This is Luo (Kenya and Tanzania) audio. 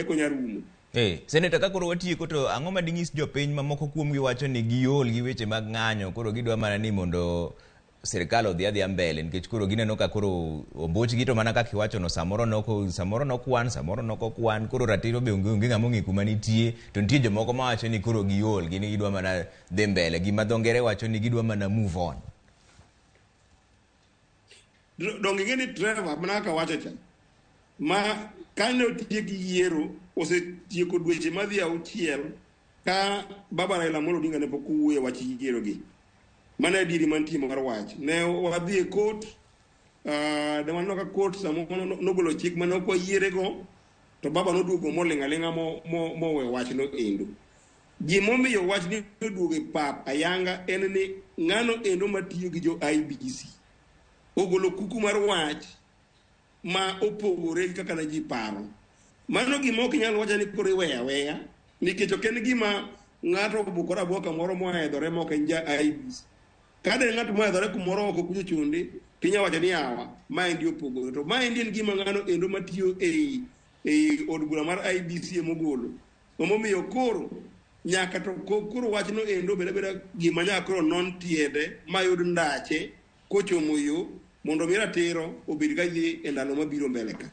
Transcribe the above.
eko nyarumo. Senator ka koro watieko to ang'o ma ding'is jopiny mamoko kuomgi wacho ni giol gi weche mag ng'anyo koro gidwa mana ni mondo sirkal odhi adhiya mbele nikech koro gineno ka koro ombochgi to mana kaka iwachono samoro nokwan samoro nokokwan koro ratiro be onge ng'ama ong'e kuma nitie to nitie jomoko mawacho ni koro giol gini gidwa mana dhi mbele gima dho ngere wacho ni gidwa mana move on. Donge ng'eni Trevor mana ka wacho cha ma kane otieko yiero osetieko dweche madhi auchiel ka Baba Raila Amolo Odinga ne pok owuoye wach yiero gi. Mana adiri mantie mar wach. Ne wadhi e court, de wanno ka court samoro nogolo chik mane ok wayiere go, to Baba noduogo moling' aling'a mowe wach no endo. Gimomiyo wach ni oduogo e pap ayanga en ni ng'ano endo matiyo gi jo IEBC. Ogolo kuku mar wach ma opogore kaka na ji paro. Mano gima ok nyalo wacho ni koro iweya weya nikech ok en gima ng'ato obukora boka moro mohedhore mok en ja IEBC. Kade ng'ato mohedhore kumoro oko kucho chunde pinya wacho ni yawa ma endi opogore to ma endi en gima ng'ano endo matiyo e od bura mar IEBC mogolo. Omomiyo koro nyaka to koro wach no endo beda gima nyaka koro non tiede mayud ndache kochomo yo mondo mi ratiro obed ga dhi e ndalo mabiro mbele ka.